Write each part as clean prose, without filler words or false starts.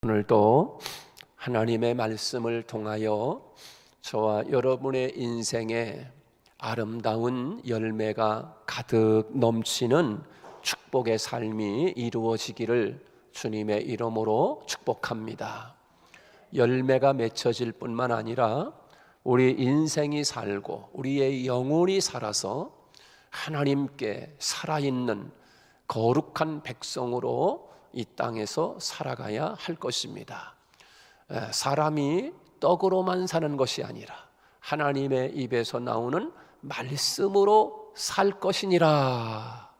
오늘도 하나님의 말씀을 통하여 저와 여러분의 인생에 아름다운 열매가 가득 넘치는 축복의 삶이 이루어지기를 주님의 이름으로 축복합니다. 열매가 맺혀질 뿐만 아니라 우리 인생이 살고 우리의 영혼이 살아서 하나님께 살아있는 거룩한 백성으로 이 땅에서 살아가야 할 것입니다. 사람이 떡으로만 사는 것이 아니라 하나님의 입에서 나오는 말씀으로 살 것이니라,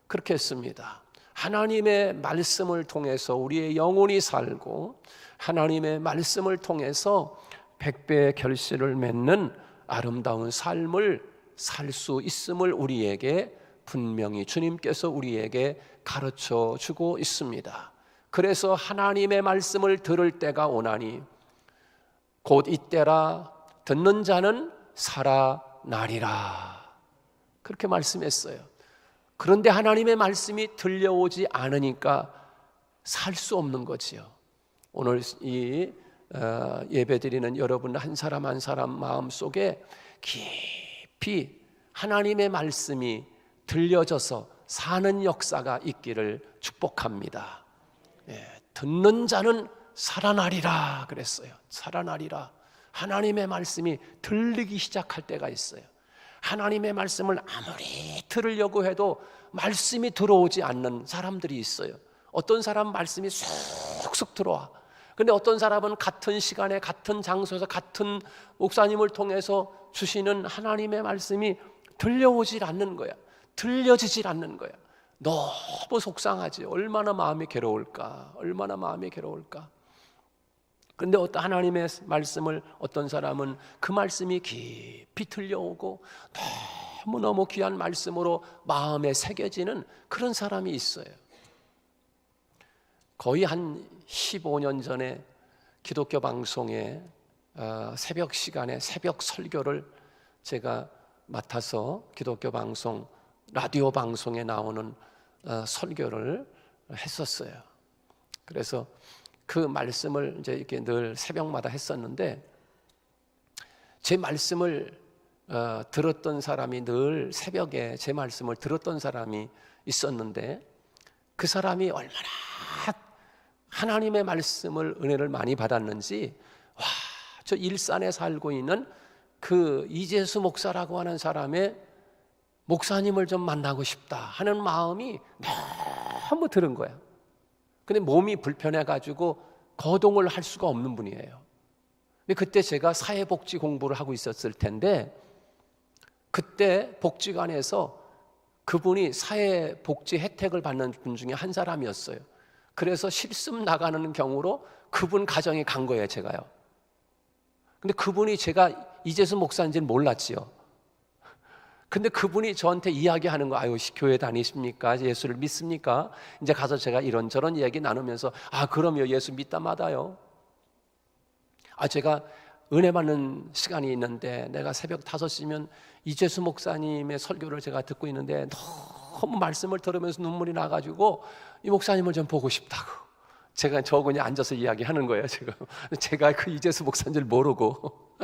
그렇게 했습니다. 하나님의 말씀을 통해서 우리의 영혼이 살고 하나님의 말씀을 통해서 백배의 결실을 맺는 아름다운 삶을 살 수 있음을 우리에게 분명히 주님께서 우리에게 가르쳐 주고 있습니다. 그래서 하나님의 말씀을 들을 때가 오나니 곧 이때라 듣는 자는 살아나리라, 그렇게 말씀했어요. 그런데 하나님의 말씀이 들려오지 않으니까 살 수 없는 거지요. 오늘 이 예배드리는 여러분 한 사람 한 사람 마음속에 깊이 하나님의 말씀이 들려져서 사는 역사가 있기를 축복합니다. 듣는 자는 살아나리라 그랬어요. 살아나리라. 하나님의 말씀이 들리기 시작할 때가 있어요. 하나님의 말씀을 아무리 들으려고 해도 말씀이 들어오지 않는 사람들이 있어요. 어떤 사람 말씀이 쑥쑥 들어와. 근데 어떤 사람은 같은 시간에 같은 장소에서 같은 목사님을 통해서 주시는 하나님의 말씀이 들려오질 않는 거야. 들려지질 않는 거야. 너무 속상하지. 얼마나 마음이 괴로울까. 얼마나 마음이 괴로울까. 그런데 어떤 하나님의 말씀을 어떤 사람은 그 말씀이 깊이 들려오고 너무너무 귀한 말씀으로 마음에 새겨지는 그런 사람이 있어요. 거의 한 15년 전에 기독교 방송에 새벽 시간에 새벽 설교를 제가 맡아서 기독교 방송 라디오 방송에 나오는 설교를 했었어요. 그래서 그 말씀을 이제 이렇게 늘 새벽마다 했었는데 제 말씀을 들었던 사람이 늘 새벽에 제 말씀을 들었던 사람이 있었는데 그 사람이 얼마나 하나님의 말씀을 은혜를 많이 받았는지 저 일산에 살고 있는 그 이재수 목사라고 하는 사람의 목사님을 좀 만나고 싶다 하는 마음이 너무 들은 거야. 근데 몸이 불편해가지고 거동을 할 수가 없는 분이에요. 근데 그때 제가 사회복지 공부를 하고 있었을 텐데 그때 복지관에서 그분이 사회복지 혜택을 받는 분 중에 한 사람이었어요. 그래서 실습 나가는 경우로 그분 가정에 간 거예요, 제가요. 근데 그분이 제가 이재수 목사인지는 몰랐지요. 근데 그분이 저한테 이야기하는 거, 아유, 교회 다니십니까? 예수를 믿습니까? 이제 가서 제가 이런저런 이야기 나누면서, 그럼요, 예수 믿다마다요. 제가 은혜 받는 시간이 있는데 내가 새벽 5시면 이재수 목사님의 설교를 제가 듣고 있는데 너무 말씀을 들으면서 눈물이 나가지고 이 목사님을 좀 보고 싶다고. 제가 저 그냥 앉아서 이야기하는 거예요, 지금. 제가 그 이재수 목사인 줄 모르고.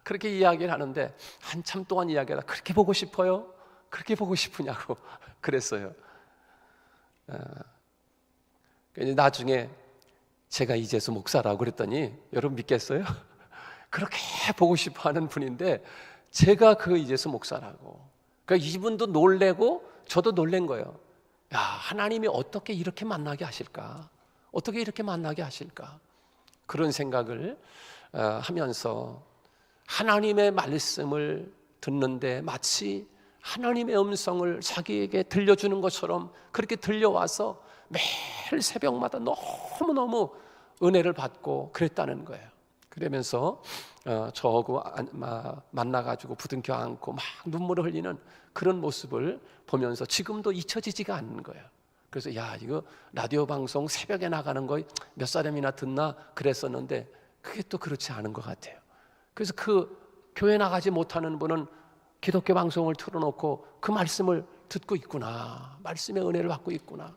그렇게 이야기를 하는데 한참 동안 이야기하다 그렇게 보고 싶어요? 그렇게 보고 싶으냐고 그랬어요. 나중에 제가 이재수 목사라고 그랬더니 여러분 믿겠어요? 그렇게 보고 싶어하는 분인데 제가 그 이재수 목사라고. 그러니까 이분도 놀래고 저도 놀란 거예요. 야, 하나님이 어떻게 이렇게 만나게 하실까? 어떻게 이렇게 만나게 하실까? 그런 생각을 하면서 하나님의 말씀을 듣는데 마치 하나님의 음성을 자기에게 들려주는 것처럼 그렇게 들려와서 매일 새벽마다 너무너무 은혜를 받고 그랬다는 거예요. 그러면서 저하고 만나가지고 부둥켜 안고 막 눈물을 흘리는 그런 모습을 보면서 지금도 잊혀지지가 않는 거예요. 그래서 이거 라디오 방송 새벽에 나가는 거 몇 사람이나 듣나 그랬었는데 그게 또 그렇지 않은 것 같아요. 그래서 그 교회 나가지 못하는 분은 기독교 방송을 틀어놓고 그 말씀을 듣고 있구나, 말씀의 은혜를 받고 있구나.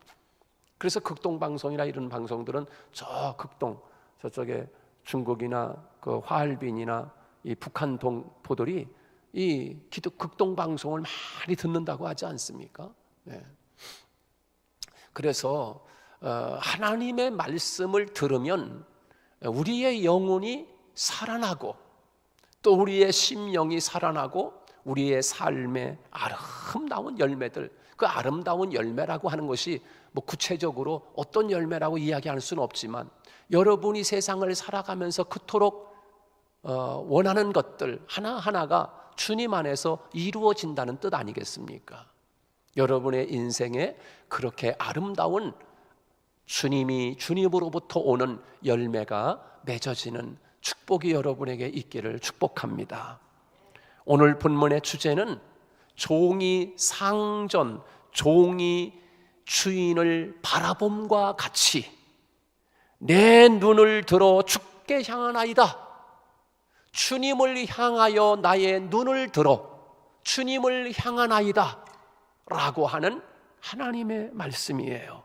그래서 극동방송이나 이런 방송들은 저 극동, 저쪽에 중국이나 그 하얼빈이나 이 북한 동포들이 이 극동방송을 많이 듣는다고 하지 않습니까? 네. 그래서 하나님의 말씀을 들으면 우리의 영혼이 살아나고 또 우리의 심령이 살아나고 우리의 삶의 아름다운 열매들, 그 아름다운 열매라고 하는 것이 뭐 구체적으로 어떤 열매라고 이야기할 수는 없지만 여러분이 세상을 살아가면서 그토록 원하는 것들 하나하나가 주님 안에서 이루어진다는 뜻 아니겠습니까? 여러분의 인생에 그렇게 아름다운 주님으로부터 오는 열매가 맺어지는 축복이 여러분에게 있기를 축복합니다. 오늘 본문의 주제는 종이 상전, 종이 주인을 바라봄과 같이 내 눈을 들어 주께 향하나이다. 주님을 향하여 나의 눈을 들어 주님을 향하나이다 라고 하는 하나님의 말씀이에요.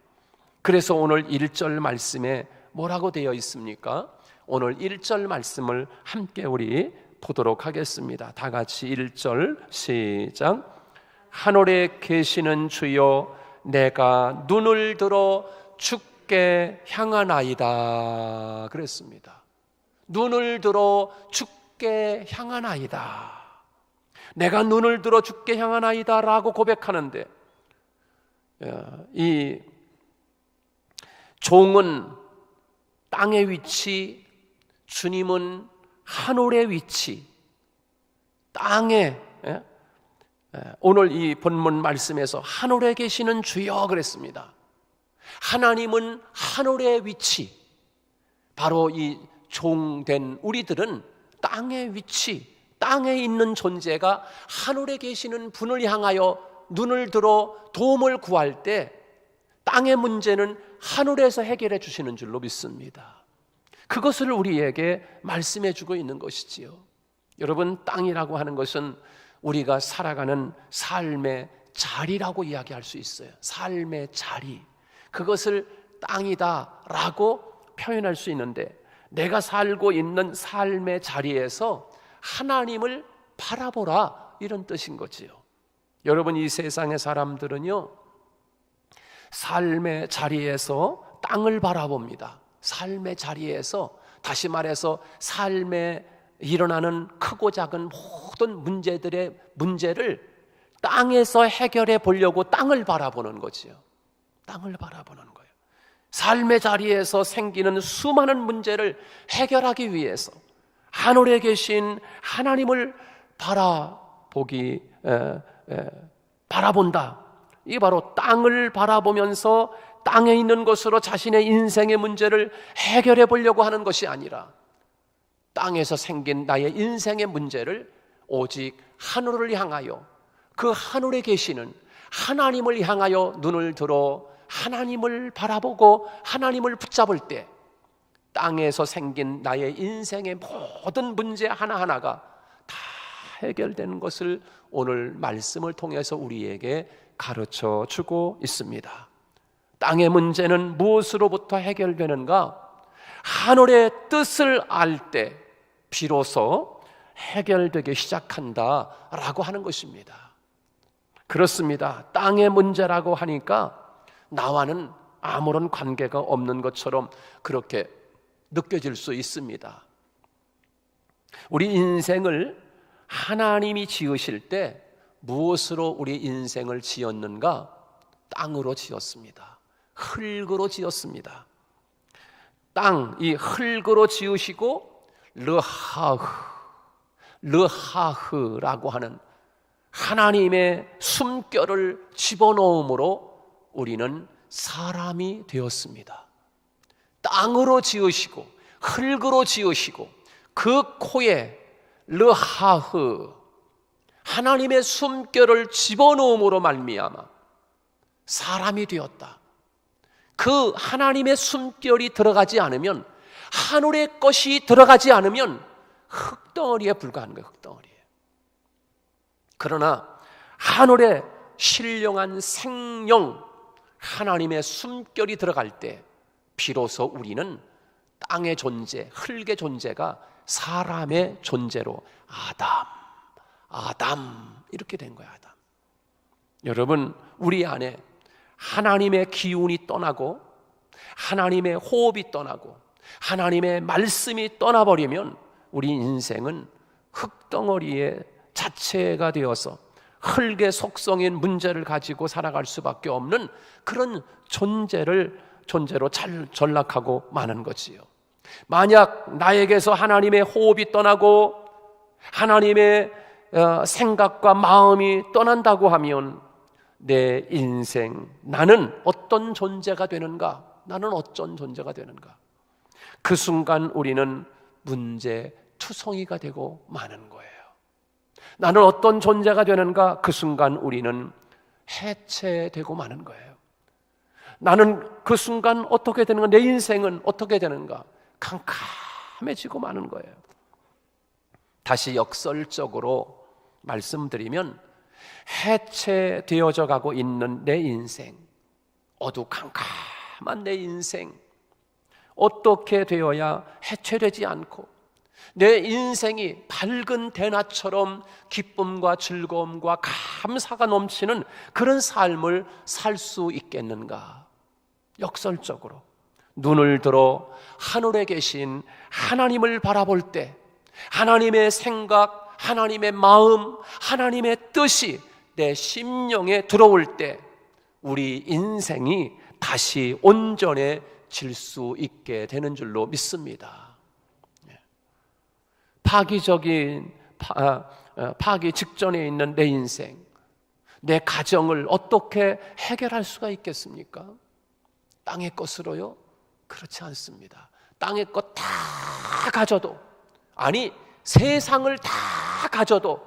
그래서 오늘 1절 말씀에 뭐라고 되어 있습니까? 오늘 1절 말씀을 함께 우리 보도록 하겠습니다. 다 같이 1절 시작. 하늘에 계시는 주여 내가 눈을 들어 주께 향하나이다 그랬습니다. 눈을 들어 주께 향하나이다. 내가 눈을 들어 주께 향하나이다 라고 고백하는데 이 종은 땅의 위치, 주님은 하늘의 위치, 땅에 오늘 이 본문 말씀에서 하늘에 계시는 주여 그랬습니다. 하나님은 하늘의 위치, 바로 이 종된 우리들은 땅의 위치, 땅에 있는 존재가 하늘에 계시는 분을 향하여 눈을 들어 도움을 구할 때 땅의 문제는 하늘에서 해결해 주시는 줄로 믿습니다. 그것을 우리에게 말씀해 주고 있는 것이지요. 여러분, 땅이라고 하는 것은 우리가 살아가는 삶의 자리라고 이야기할 수 있어요. 삶의 자리, 그것을 땅이다라고 표현할 수 있는데 내가 살고 있는 삶의 자리에서 하나님을 바라보라 이런 뜻인 거지요. 여러분, 이 세상의 사람들은요 삶의 자리에서 땅을 바라봅니다. 삶의 자리에서, 다시 말해서 삶에 일어나는 크고 작은 모든 문제를 땅에서 해결해 보려고 땅을 바라보는 거지요. 땅을 바라보는 거예요. 삶의 자리에서 생기는 수많은 문제를 해결하기 위해서 하늘에 계신 하나님을 바라본다. 이게 바로 땅을 바라보면서 땅에 있는 것으로 자신의 인생의 문제를 해결해 보려고 하는 것이 아니라 땅에서 생긴 나의 인생의 문제를 오직 하늘을 향하여, 그 하늘에 계시는 하나님을 향하여 눈을 들어 하나님을 바라보고 하나님을 붙잡을 때 땅에서 생긴 나의 인생의 모든 문제 하나하나가 다 해결되는 것을 오늘 말씀을 통해서 우리에게 가르쳐 주고 있습니다. 땅의 문제는 무엇으로부터 해결되는가? 하늘의 뜻을 알 때 비로소 해결되기 시작한다라고 하는 것입니다. 그렇습니다. 땅의 문제라고 하니까 나와는 아무런 관계가 없는 것처럼 그렇게 느껴질 수 있습니다. 우리 인생을 하나님이 지으실 때 무엇으로 우리 인생을 지었는가? 땅으로 지었습니다. 흙으로 지었습니다. 땅, 이 흙으로 지으시고 르하흐라고 하는 하나님의 숨결을 집어넣음으로 우리는 사람이 되었습니다. 땅으로 지으시고 흙으로 지으시고 그 코에 르하흐, 하나님의 숨결을 집어넣음으로 말미암아 사람이 되었다. 그 하나님의 숨결이 들어가지 않으면, 하늘의 것이 들어가지 않으면 흙덩어리에 불과한 거예요. 흙덩어리에. 그러나 하늘의 신령한 생명, 하나님의 숨결이 들어갈 때 비로소 우리는 땅의 존재, 흙의 존재가 사람의 존재로 아담 이렇게 된 거야. 아담. 여러분, 우리 안에 하나님의 기운이 떠나고 하나님의 호흡이 떠나고 하나님의 말씀이 떠나버리면 우리 인생은 흙덩어리의 자체가 되어서 흙의 속성인 문제를 가지고 살아갈 수밖에 없는 그런 존재로 전락하고 마는 거지요. 만약 나에게서 하나님의 호흡이 떠나고 하나님의 생각과 마음이 떠난다고 하면 내 인생, 나는 어떤 존재가 되는가? 나는 어떤 존재가 되는가? 그 순간 우리는 문제투성이가 되고 마는 거예요. 나는 어떤 존재가 되는가? 그 순간 우리는 해체되고 마는 거예요. 나는 그 순간 어떻게 되는가? 내 인생은 어떻게 되는가? 캄캄해지고 마는 거예요. 다시 역설적으로 말씀드리면 해체되어져 가고 있는 내 인생, 어두캄캄한 내 인생, 어떻게 되어야 해체되지 않고 내 인생이 밝은 대낮처럼 기쁨과 즐거움과 감사가 넘치는 그런 삶을 살 수 있겠는가? 역설적으로 눈을 들어 하늘에 계신 하나님을 바라볼 때 하나님의 생각, 하나님의 마음, 하나님의 뜻이 내 심령에 들어올 때 우리 인생이 다시 온전해질 수 있게 되는 줄로 믿습니다. 파기 직전에 있는 내 인생, 내 가정을 어떻게 해결할 수가 있겠습니까? 땅의 것으로요? 그렇지 않습니다. 땅의 것 다 가져도, 아니 세상을 다 가져도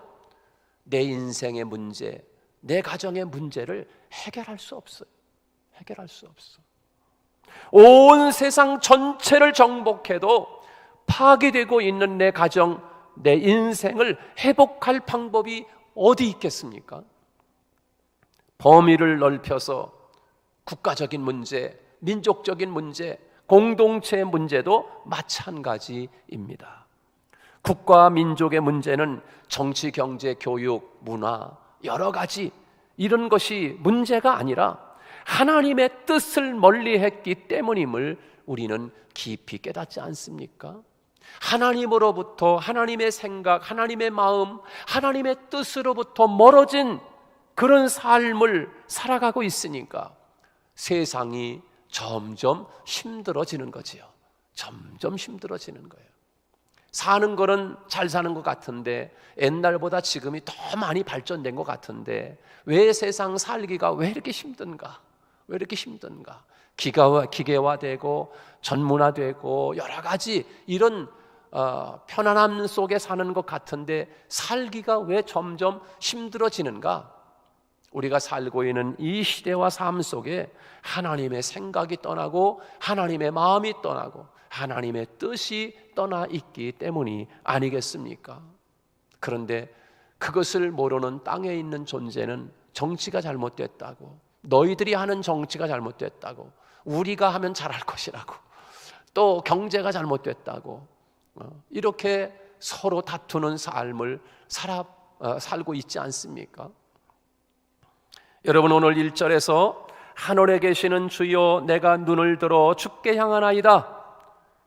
내 인생의 문제, 내 가정의 문제를 해결할 수 없어요. 해결할 수 없어. 온 세상 전체를 정복해도 파괴되고 있는 내 가정, 내 인생을 회복할 방법이 어디 있겠습니까? 범위를 넓혀서 국가적인 문제, 민족적인 문제, 공동체의 문제도 마찬가지입니다. 국가 민족의 문제는 정치, 경제, 교육, 문화 여러 가지 이런 것이 문제가 아니라 하나님의 뜻을 멀리했기 때문임을 우리는 깊이 깨닫지 않습니까? 하나님으로부터 하나님의 생각, 하나님의 마음, 하나님의 뜻으로부터 멀어진 그런 삶을 살아가고 있으니까 세상이 점점 힘들어지는 거지요. 점점 힘들어지는 거예요. 사는 거는 잘 사는 것 같은데 옛날보다 지금이 더 많이 발전된 것 같은데 왜 세상 살기가 왜 이렇게 힘든가? 왜 이렇게 힘든가? 기계화되고 전문화되고 여러 가지 이런 편안함 속에 사는 것 같은데 살기가 왜 점점 힘들어지는가? 우리가 살고 있는 이 시대와 삶 속에 하나님의 생각이 떠나고 하나님의 마음이 떠나고 하나님의 뜻이 떠나 있기 때문이 아니겠습니까? 그런데 그것을 모르는 땅에 있는 존재는 정치가 잘못됐다고, 너희들이 하는 정치가 잘못됐다고, 우리가 하면 잘할 것이라고, 또 경제가 잘못됐다고 이렇게 서로 다투는 삶을 살고 있지 않습니까? 여러분, 오늘 1절에서 하늘에 계시는 주여 내가 눈을 들어 주께 향하나이다,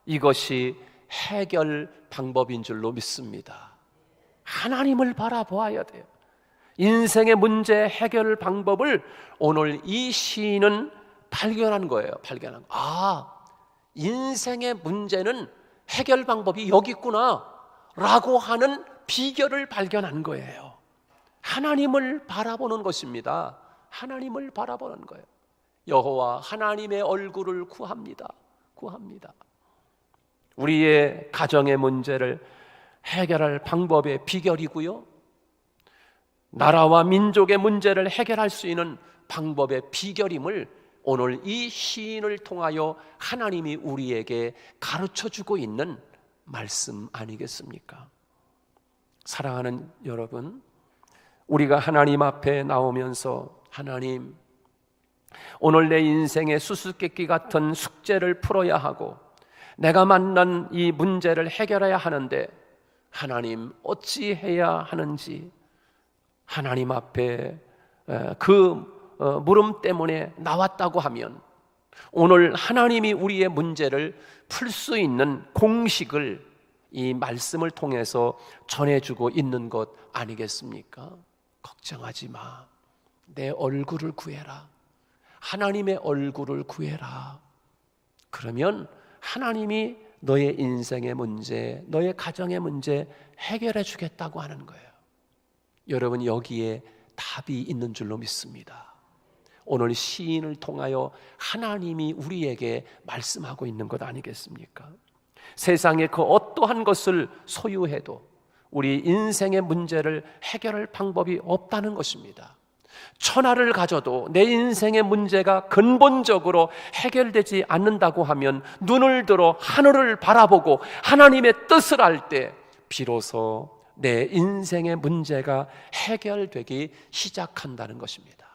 이것이 해결 방법인 줄로 믿습니다. 하나님을 바라보아야 돼요. 인생의 문제 해결 방법을 오늘 이 시인은 발견한 거예요. 인생의 문제는 해결 방법이 여기 있구나 라고 하는 비결을 발견한 거예요. 하나님을 바라보는 것입니다. 하나님을 바라보는 거예요. 여호와 하나님의 얼굴을 구합니다. 우리의 가정의 문제를 해결할 방법의 비결이고요, 나라와 민족의 문제를 해결할 수 있는 방법의 비결임을 오늘 이 시인을 통하여 하나님이 우리에게 가르쳐주고 있는 말씀 아니겠습니까? 사랑하는 여러분, 우리가 하나님 앞에 나오면서 하나님, 오늘 내 인생의 수수께끼 같은 숙제를 풀어야 하고 내가 만난 이 문제를 해결해야 하는데 하나님 어찌해야 하는지 하나님 앞에 그 물음 때문에 나왔다고 하면 오늘 하나님이 우리의 문제를 풀 수 있는 공식을 이 말씀을 통해서 전해주고 있는 것 아니겠습니까? 걱정하지 마. 내 얼굴을 구해라. 하나님의 얼굴을 구해라. 그러면 하나님이 너의 인생의 문제, 너의 가정의 문제 해결해 주겠다고 하는 거예요. 여러분, 여기에 답이 있는 줄로 믿습니다. 오늘 시인을 통하여 하나님이 우리에게 말씀하고 있는 것 아니겠습니까? 세상에 그 어떠한 것을 소유해도 우리 인생의 문제를 해결할 방법이 없다는 것입니다. 천하를 가져도 내 인생의 문제가 근본적으로 해결되지 않는다고 하면 눈을 들어 하늘을 바라보고 하나님의 뜻을 알 때 비로소 내 인생의 문제가 해결되기 시작한다는 것입니다.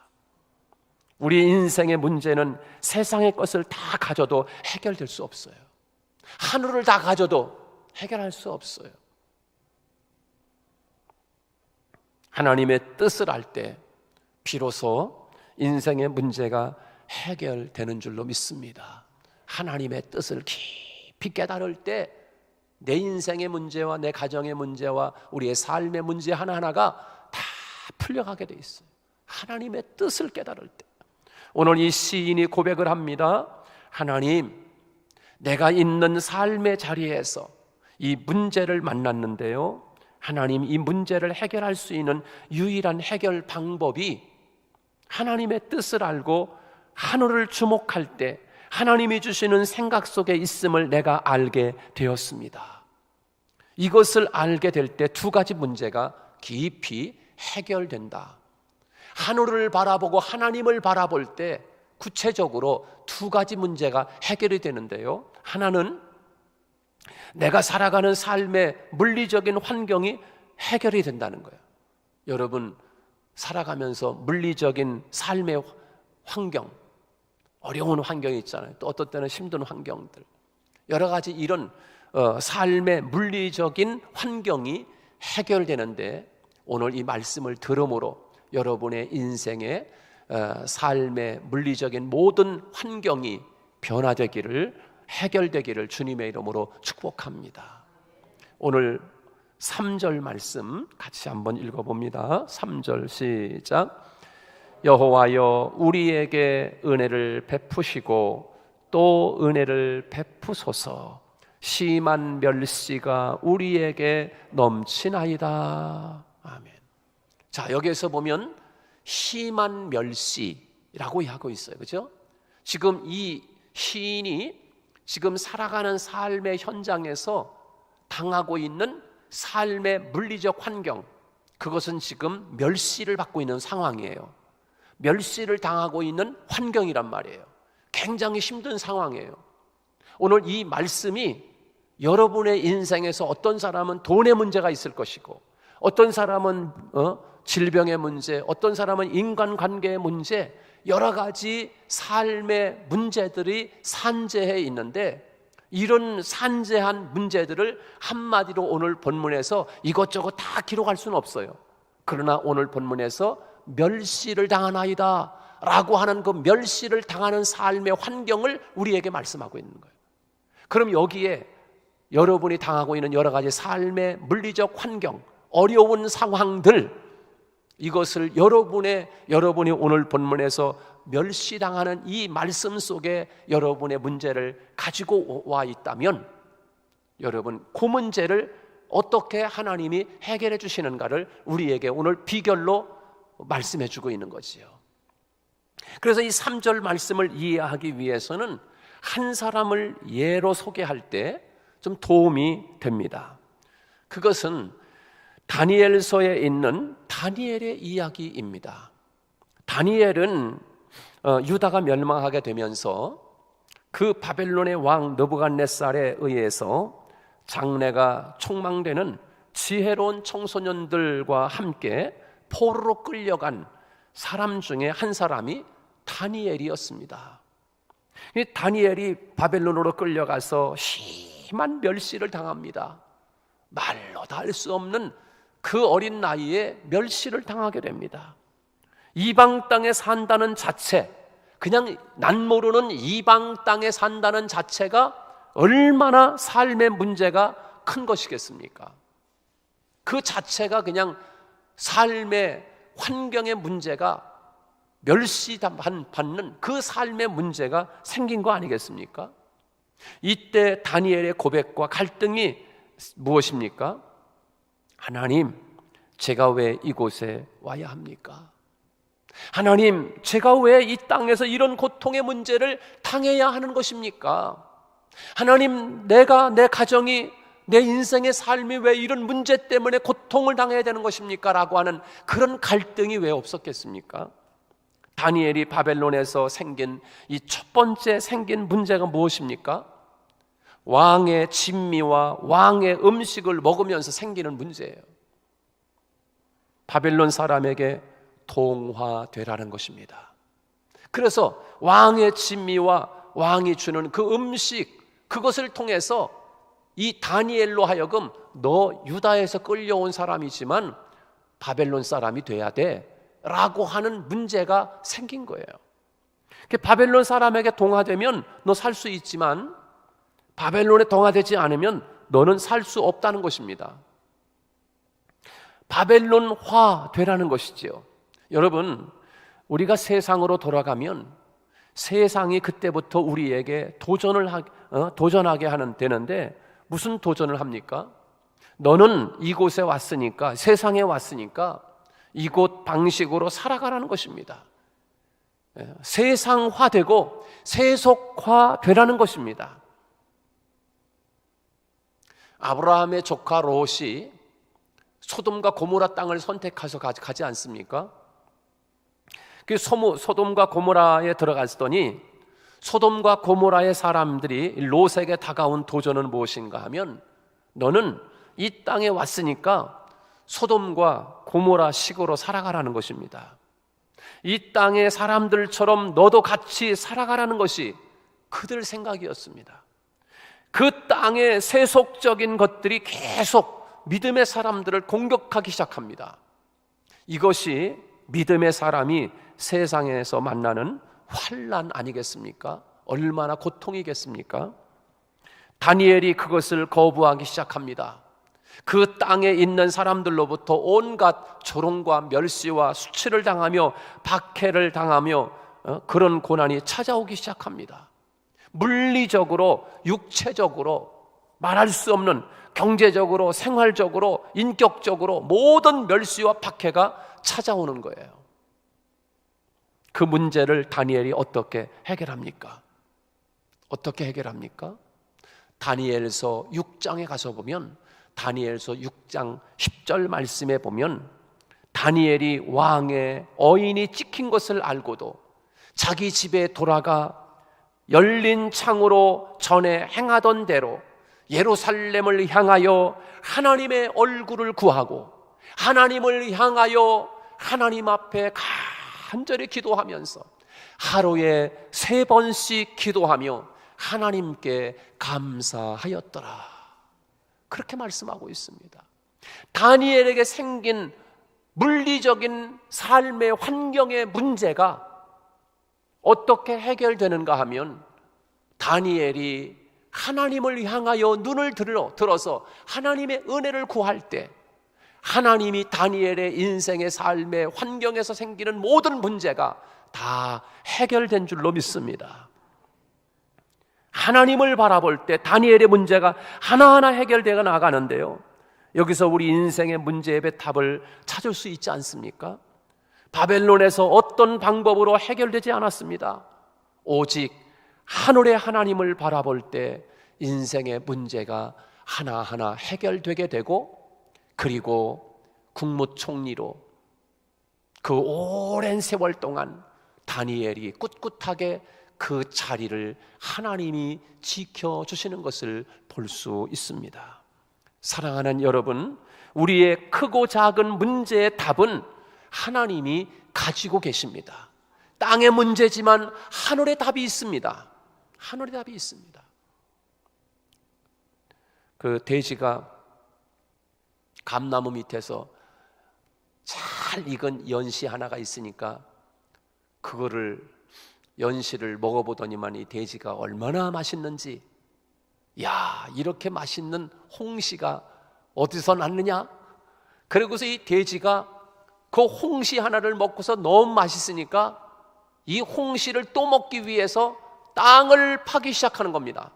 우리 인생의 문제는 세상의 것을 다 가져도 해결될 수 없어요. 하늘을 다 가져도 해결할 수 없어요. 하나님의 뜻을 알 때 비로소 인생의 문제가 해결되는 줄로 믿습니다. 하나님의 뜻을 깊이 깨달을 때 내 인생의 문제와 내 가정의 문제와 우리의 삶의 문제 하나하나가 다 풀려가게 돼 있어요. 하나님의 뜻을 깨달을 때. 오늘 이 시인이 고백을 합니다. 하나님, 내가 있는 삶의 자리에서 이 문제를 만났는데요, 하나님, 이 문제를 해결할 수 있는 유일한 해결 방법이 하나님의 뜻을 알고 하늘을 주목할 때 하나님이 주시는 생각 속에 있음을 내가 알게 되었습니다. 이것을 알게 될 때 두 가지 문제가 깊이 해결된다. 하늘을 바라보고 하나님을 바라볼 때 구체적으로 두 가지 문제가 해결이 되는데요, 하나는 내가 살아가는 삶의 물리적인 환경이 해결이 된다는 거예요. 여러분, 살아가면서 물리적인 삶의 환경, 어려운 환경이 있잖아요. 또 어떤 때는 힘든 환경들, 여러 가지 이런 삶의 물리적인 환경이 해결되는데 오늘 이 말씀을 들음으로 여러분의 인생의 삶의 물리적인 모든 환경이 변화되기를, 해결되기를 주님의 이름으로 축복합니다. 오늘 3절 말씀 같이 한번 읽어봅니다. 3절 시작. 여호와여, 우리에게 은혜를 베푸시고 또 은혜를 베푸소서. 심한 멸시가 우리에게 넘치나이다. 아멘. 자, 여기에서 보면 심한 멸시라고 하고 있어요. 그렇죠? 지금 이 시인이 지금 살아가는 삶의 현장에서 당하고 있는 삶의 물리적 환경, 그것은 지금 멸시를 받고 있는 상황이에요. 멸시를 당하고 있는 환경이란 말이에요. 굉장히 힘든 상황이에요. 오늘 이 말씀이 여러분의 인생에서 어떤 사람은 돈의 문제가 있을 것이고, 어떤 사람은 질병의 문제, 어떤 사람은 인간관계의 문제, 여러 가지 삶의 문제들이 산재해 있는데, 이런 산재한 문제들을 한마디로 오늘 본문에서 이것저것 다 기록할 수는 없어요. 그러나 오늘 본문에서 멸시를 당하나이다 라고 하는 그 멸시를 당하는 삶의 환경을 우리에게 말씀하고 있는 거예요. 그럼 여기에 여러분이 당하고 있는 여러 가지 삶의 물리적 환경, 어려운 상황들, 이것을 여러분이 오늘 본문에서 멸시당하는 이 말씀 속에 여러분의 문제를 가지고 와 있다면, 여러분 그 문제를 어떻게 하나님이 해결해 주시는가를 우리에게 오늘 비결로 말씀해 주고 있는 거지요. 그래서 이 3절 말씀을 이해하기 위해서는 한 사람을 예로 소개할 때 좀 도움이 됩니다. 그것은 다니엘서에 있는 다니엘의 이야기입니다. 다니엘은 유다가 멸망하게 되면서 그 바벨론의 왕 느부갓네살에 의해서 장래가 촉망되는 지혜로운 청소년들과 함께 포로로 끌려간 사람 중에 한 사람이 다니엘이었습니다. 이 다니엘이 바벨론으로 끌려가서 심한 멸시를 당합니다. 말로 다 할 수 없는 그 어린 나이에 멸시를 당하게 됩니다. 이방 땅에 산다는 자체, 그냥 난 모르는 이방 땅에 산다는 자체가 얼마나 삶의 문제가 큰 것이겠습니까? 그 자체가 그냥 삶의 환경의 문제가 멸시받는 그 삶의 문제가 생긴 거 아니겠습니까? 이때 다니엘의 고백과 갈등이 무엇입니까? 하나님, 제가 왜 이곳에 와야 합니까? 하나님, 제가 왜 이 땅에서 이런 고통의 문제를 당해야 하는 것입니까? 하나님, 내가, 내 가정이, 내 인생의 삶이 왜 이런 문제 때문에 고통을 당해야 되는 것입니까? 라고 하는 그런 갈등이 왜 없었겠습니까? 다니엘이 바벨론에서 생긴 이 첫 번째 생긴 문제가 무엇입니까? 왕의 진미와 왕의 음식을 먹으면서 생기는 문제예요. 바벨론 사람에게 동화되라는 것입니다. 그래서 왕의 진미와 왕이 주는 그 음식, 그것을 통해서 이 다니엘로 하여금 너 유다에서 끌려온 사람이지만 바벨론 사람이 돼야 돼 라고 하는 문제가 생긴 거예요. 바벨론 사람에게 동화되면 너 살 수 있지만 바벨론에 동화되지 않으면 너는 살 수 없다는 것입니다. 바벨론화 되라는 것이지요. 여러분, 우리가 세상으로 돌아가면 세상이 그때부터 우리에게 도전하게 되는데 무슨 도전을 합니까? 너는 이곳에 왔으니까, 세상에 왔으니까 이곳 방식으로 살아가라는 것입니다. 세상화되고 세속화되라는 것입니다. 아브라함의 조카 롯이 소돔과 고모라 땅을 선택해서 가지 않습니까? 그 소돔과 고모라에 들어갔더니 소돔과 고모라의 사람들이 롯에게 다가온 도전은 무엇인가 하면 너는 이 땅에 왔으니까 소돔과 고모라 식으로 살아가라는 것입니다. 이 땅의 사람들처럼 너도 같이 살아가라는 것이 그들 생각이었습니다. 그 땅의 세속적인 것들이 계속 믿음의 사람들을 공격하기 시작합니다. 이것이 믿음의 사람이 세상에서 만나는 환난 아니겠습니까? 얼마나 고통이겠습니까? 다니엘이 그것을 거부하기 시작합니다. 그 땅에 있는 사람들로부터 온갖 조롱과 멸시와 수치를 당하며 박해를 당하며 그런 고난이 찾아오기 시작합니다. 물리적으로, 육체적으로 말할 수 없는 경제적으로, 생활적으로, 인격적으로 모든 멸시와 박해가 찾아오는 거예요. 그 문제를 다니엘이 어떻게 해결합니까? 어떻게 해결합니까? 다니엘서 6장에 가서 보면, 다니엘서 6장 10절 말씀에 보면 다니엘이 왕의 어인이 찍힌 것을 알고도 자기 집에 돌아가 열린 창으로 전에 행하던 대로 예루살렘을 향하여 하나님의 얼굴을 구하고 하나님을 향하여 하나님 앞에 간절히 기도하면서 하루에 3번씩 기도하며 하나님께 감사하였더라. 그렇게 말씀하고 있습니다. 다니엘에게 생긴 물리적인 삶의 환경의 문제가 어떻게 해결되는가 하면 다니엘이 하나님을 향하여 눈을 들어서 하나님의 은혜를 구할 때 하나님이 다니엘의 인생의 삶의 환경에서 생기는 모든 문제가 다 해결된 줄로 믿습니다. 하나님을 바라볼 때 다니엘의 문제가 하나하나 해결되어 나가는데요, 여기서 우리 인생의 문제의 답을 찾을 수 있지 않습니까? 바벨론에서 어떤 방법으로 해결되지 않았습니다. 오직 하늘의 하나님을 바라볼 때 인생의 문제가 하나하나 해결되게 되고, 그리고 국무총리로 그 오랜 세월 동안 다니엘이 꿋꿋하게 그 자리를 하나님이 지켜주시는 것을 볼 수 있습니다. 사랑하는 여러분, 우리의 크고 작은 문제의 답은 하나님이 가지고 계십니다. 땅의 문제지만 하늘의 답이 있습니다. 하늘의 답이 있습니다. 그 돼지가 감나무 밑에서 잘 익은 연시 하나가 있으니까 그거를 연시를 먹어보더니만 이 돼지가 얼마나 맛있는지, 야, 이렇게 맛있는 홍시가 어디서 났느냐? 그리고서 이 돼지가 그 홍시 하나를 먹고서 너무 맛있으니까 이 홍시를 또 먹기 위해서 땅을 파기 시작하는 겁니다.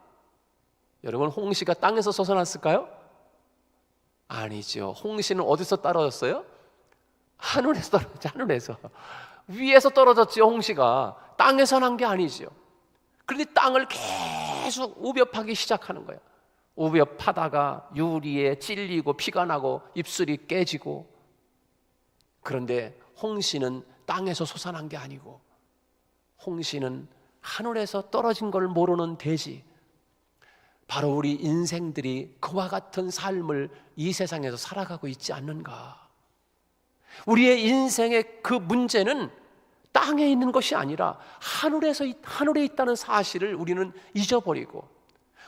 여러분, 홍시가 땅에서 솟아났을까요? 아니죠. 홍시는 어디서 떨어졌어요? 하늘에서 떨어졌죠. 하늘에서. 위에서 떨어졌죠. 홍시가 땅에서 난 게 아니죠. 그런데 땅을 계속 우벼 파기 시작하는 거예요. 우벼 파다가 유리에 찔리고 피가 나고 입술이 깨지고. 그런데 홍시는 땅에서 솟아난 게 아니고 홍시는 하늘에서 떨어진 걸 모르는 돼지, 바로 우리 인생들이 그와 같은 삶을 이 세상에서 살아가고 있지 않는가? 우리의 인생의 그 문제는 땅에 있는 것이 아니라 하늘에 있다는 사실을 우리는 잊어버리고,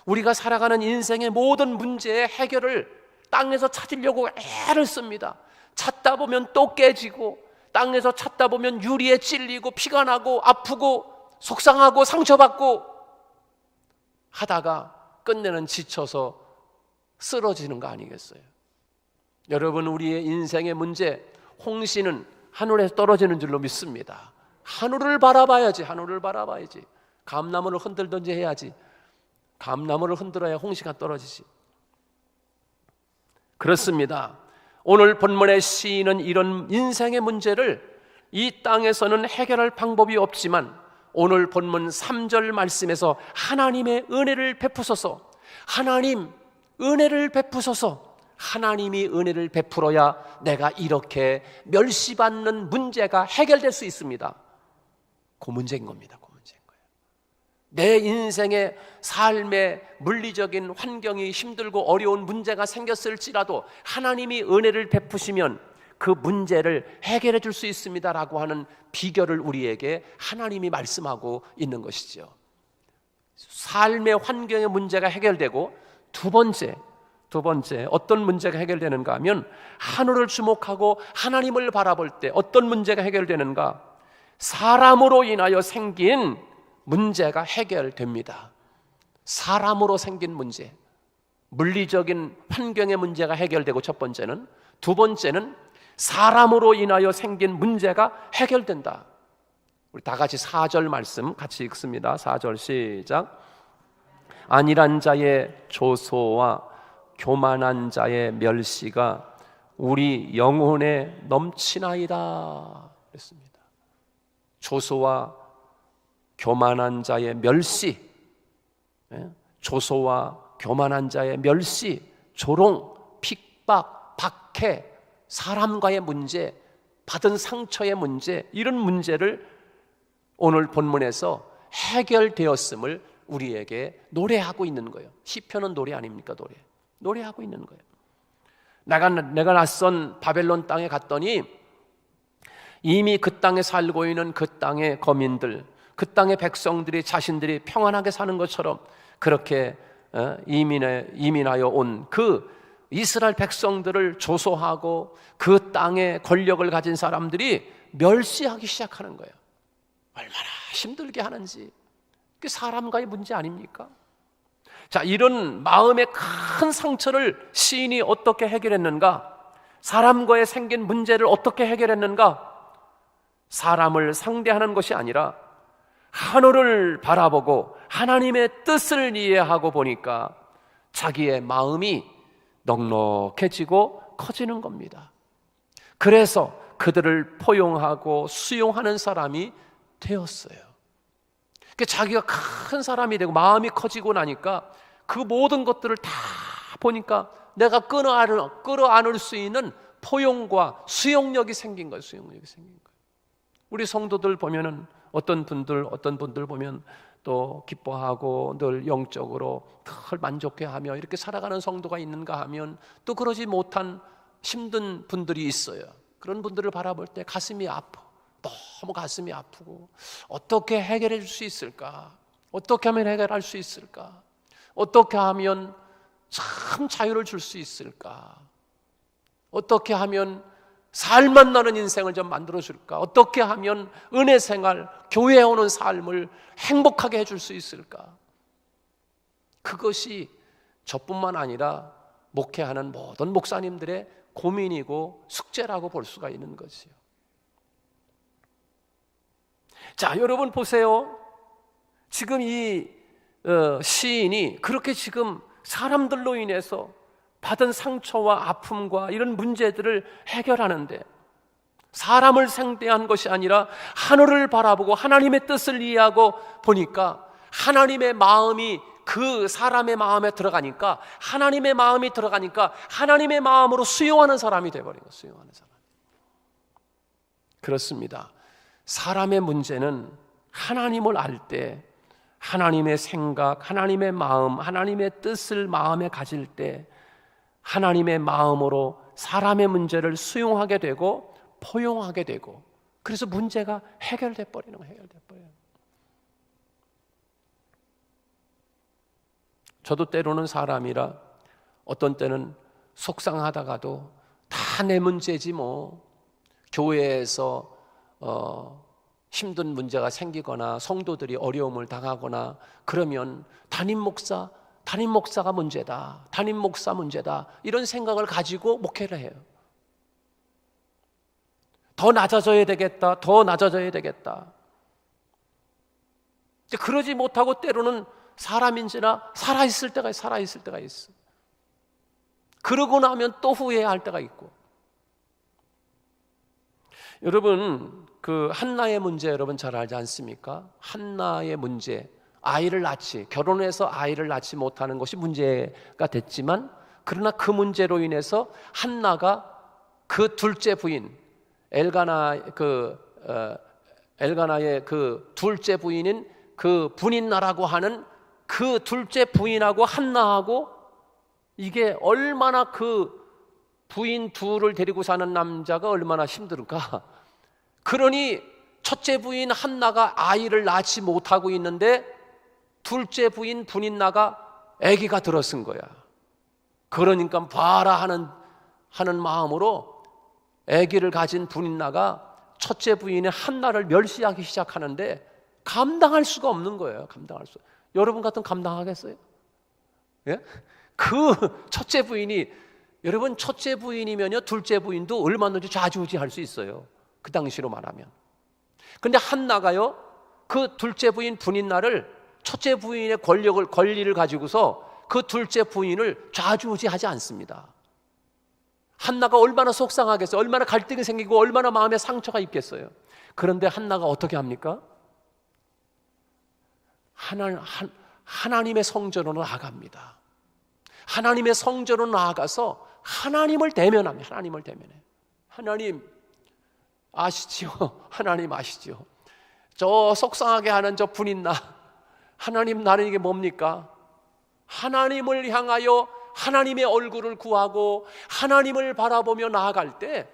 우리가 살아가는 인생의 모든 문제의 해결을 땅에서 찾으려고 애를 씁니다. 찾다 보면 또 깨지고, 땅에서 찾다 보면 유리에 찔리고 피가 나고 아프고 속상하고 상처받고 하다가 끝내는 지쳐서 쓰러지는 거 아니겠어요? 여러분, 우리의 인생의 문제, 홍시는 하늘에서 떨어지는 줄로 믿습니다. 하늘을 바라봐야지. 하늘을 바라봐야지. 감나무를 흔들든지 해야지. 감나무를 흔들어야 홍시가 떨어지지. 그렇습니다. 오늘 본문의 시인은 이런 인생의 문제를 이 땅에서는 해결할 방법이 없지만 오늘 본문 3절 말씀에서 하나님의 은혜를 베푸소서, 하나님 은혜를 베푸소서, 하나님이 은혜를 베풀어야 내가 이렇게 멸시받는 문제가 해결될 수 있습니다. 그 문제인 겁니다. 그 문제인 거예요. 내 인생의 삶의 물리적인 환경이 힘들고 어려운 문제가 생겼을지라도 하나님이 은혜를 베푸시면 그 문제를 해결해 줄 수 있습니다라고 하는 비결을 우리에게 하나님이 말씀하고 있는 것이죠. 삶의 환경의 문제가 해결되고 두 번째 어떤 문제가 해결되는가 하면 하늘을 주목하고 하나님을 바라볼 때 어떤 문제가 해결되는가? 사람으로 인하여 생긴 문제가 해결됩니다. 사람으로 생긴 문제, 물리적인 환경의 문제가 해결되고 첫 번째는, 두 번째는 사람으로 인하여 생긴 문제가 해결된다. 우리 다 같이 4절 말씀 같이 읽습니다. 4절 시작. 안일한 자의 조소와 교만한 자의 멸시가 우리 영혼에 넘치나이다 그랬습니다. 조소와 교만한 자의 멸시, 조소와 교만한 자의 멸시, 조롱, 핍박, 박해, 사람과의 문제, 받은 상처의 문제, 이런 문제를 오늘 본문에서 해결되었음을 우리에게 노래하고 있는 거예요. 시편은 노래 아닙니까? 노래하고 있는 거예요. 내가 낯선 바벨론 땅에 갔더니 이미 그 땅에 살고 있는 그 땅의 거민들, 그 땅의 백성들이 자신들이 평안하게 사는 것처럼 그렇게 이민하여 온 그 이스라엘 백성들을 조소하고 그 땅에 권력을 가진 사람들이 멸시하기 시작하는 거예요. 얼마나 힘들게 하는지. 그게 사람과의 문제 아닙니까? 자, 이런 마음의 큰 상처를 시인이 어떻게 해결했는가? 사람과의 생긴 문제를 어떻게 해결했는가? 사람을 상대하는 것이 아니라 하늘을 바라보고 하나님의 뜻을 이해하고 보니까 자기의 마음이 넉넉해지고 커지는 겁니다. 그래서 그들을 포용하고 수용하는 사람이 되었어요. 자기가 큰 사람이 되고 마음이 커지고 나니까 그 모든 것들을 다 보니까 내가 끌어안을 수 있는 포용과 수용력이 생긴 거예요. 수용력이 생긴 거예요. 우리 성도들 보면은 어떤 분들 보면 또 기뻐하고 늘 영적으로 늘 만족해하며 이렇게 살아가는 성도가 있는가 하면 또 그러지 못한 힘든 분들이 있어요. 그런 분들을 바라볼 때 가슴이 아파. 너무 가슴이 아프고 어떻게 해결해 줄 수 있을까? 어떻게 하면 해결할 수 있을까? 어떻게 하면 참 자유를 줄 수 있을까? 어떻게 하면 살만 나는 인생을 좀 만들어줄까? 어떻게 하면 은혜 생활, 교회에 오는 삶을 행복하게 해줄 수 있을까? 그것이 저뿐만 아니라 목회하는 모든 목사님들의 고민이고 숙제라고 볼 수가 있는 거지요. 자, 여러분 보세요. 지금 이 시인이 그렇게 지금 사람들로 인해서 받은 상처와 아픔과 이런 문제들을 해결하는데, 사람을 상대한 것이 아니라 하늘을 바라보고 하나님의 뜻을 이해하고 보니까 하나님의 마음이 그 사람의 마음에 들어가니까, 하나님의 마음이 들어가니까 하나님의 마음으로 수용하는 사람이 되어버린 거예요. 수용하는 사람. 그렇습니다. 사람의 문제는 하나님을 알 때, 하나님의 생각, 하나님의 마음, 하나님의 뜻을 마음에 가질 때 하나님의 마음으로 사람의 문제를 수용하게 되고 포용하게 되고, 그래서 문제가 해결돼 버리는 거예요. 해결돼 버려요. 저도 때로는 사람이라 어떤 때는 속상하다가도 다 내 문제지 뭐, 교회에서 힘든 문제가 생기거나 성도들이 어려움을 당하거나 그러면 담임 목사가 문제다, 담임 목사 문제다, 이런 생각을 가지고 목회를 해요. 더 낮아져야 되겠다, 더 낮아져야 되겠다. 그러지 못하고 때로는 사람인지라 살아있을 때가 있어. 그러고 나면 또 후회할 때가 있고. 여러분, 그 한나의 문제 여러분 잘 알지 않습니까? 한나의 문제, 아이를 낳지, 결혼해서 아이를 낳지 못하는 것이 문제가 됐지만, 그러나 그 문제로 인해서 한나가 그 둘째 부인 엘가나의 그 둘째 부인인 그 분인나라고 하는 그 둘째 부인하고 한나하고, 이게 얼마나 그 부인 둘을 데리고 사는 남자가 얼마나 힘들까. 그러니 첫째 부인 한나가 아이를 낳지 못하고 있는데 둘째 부인 분인나가 아기가 들어선 거야. 그러니까 봐라 하는 마음으로 아기를 가진 분인나가 첫째 부인의 한나를 멸시하기 시작하는데 감당할 수가 없는 거예요. 여러분 같으면 감당하겠어요? 예? 그 첫째 부인이, 여러분 첫째 부인이면요 둘째 부인도 얼마든지 좌지우지할 수 있어요. 그 당시로 말하면. 근데 한나가요 그 둘째 부인 분인나를, 첫째 부인의 권리를 가지고서 그 둘째 부인을 좌지우지하지 않습니다. 한나가 얼마나 속상하겠어요. 얼마나 갈등이 생기고 얼마나 마음에 상처가 있겠어요. 그런데 한나가 어떻게 합니까? 하나님의 성전으로 나아갑니다. 하나님의 성전으로 나아가서 하나님을 대면합니다. 하나님을 대면해. 하나님 아시지요? 하나님 아시지요? 저 속상하게 하는 저 분인나, 하나님 나는 이게 뭡니까? 하나님을 향하여 하나님의 얼굴을 구하고 하나님을 바라보며 나아갈 때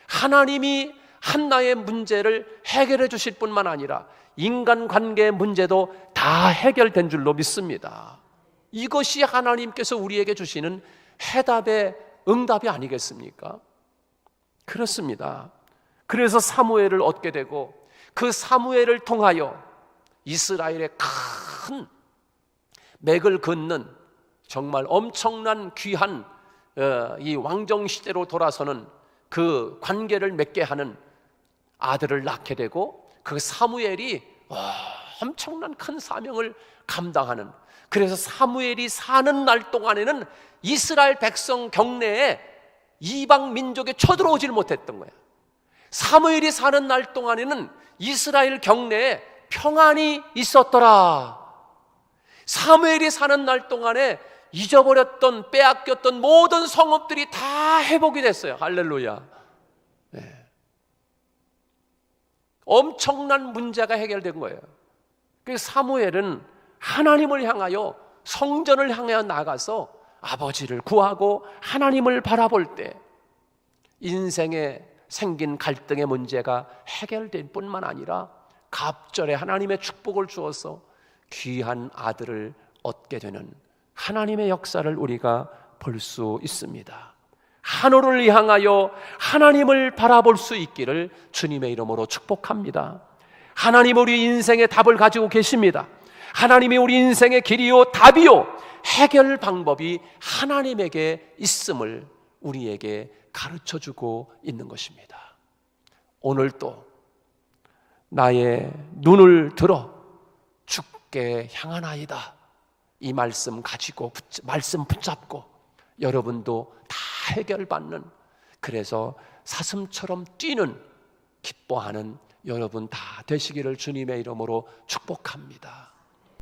하나님이 한나의 문제를 해결해 주실 뿐만 아니라 인간관계의 문제도 다 해결된 줄로 믿습니다. 이것이 하나님께서 우리에게 주시는 해답의 응답이 아니겠습니까? 그렇습니다. 그래서 사무엘을 얻게 되고, 그 사무엘을 통하여 이스라엘의 큰 맥을 긋는 정말 엄청난 귀한 이 왕정 시대로 돌아서는 그 관계를 맺게 하는 아들을 낳게 되고, 그 사무엘이 엄청난 큰 사명을 감당하는, 그래서 사무엘이 사는 날 동안에는 이스라엘 백성 경내에 이방 민족에 쳐들어오질 못했던 거야. 사무엘이 사는 날 동안에는 이스라엘 경내에 평안이 있었더라. 사무엘이 사는 날 동안에 잊어버렸던, 빼앗겼던 모든 성읍들이 다 회복이 됐어요. 할렐루야. 네. 엄청난 문제가 해결된 거예요. 그래서 사무엘은 하나님을 향하여, 성전을 향하여 나가서 아버지를 구하고 하나님을 바라볼 때 인생의 생긴 갈등의 문제가 해결될 뿐만 아니라 갑절에 하나님의 축복을 주어서 귀한 아들을 얻게 되는 하나님의 역사를 우리가 볼 수 있습니다. 하늘을 향하여 하나님을 바라볼 수 있기를 주님의 이름으로 축복합니다. 하나님 우리 인생의 답을 가지고 계십니다. 하나님이 우리 인생의 길이요 답이요 해결 방법이 하나님에게 있음을 우리에게 가르쳐주고 있는 것입니다. 오늘도 나의 눈을 들어 주께 향하나이다, 이 말씀 가지고 말씀 붙잡고 여러분도 다 해결받는, 그래서 사슴처럼 뛰는, 기뻐하는 여러분 다 되시기를 주님의 이름으로 축복합니다.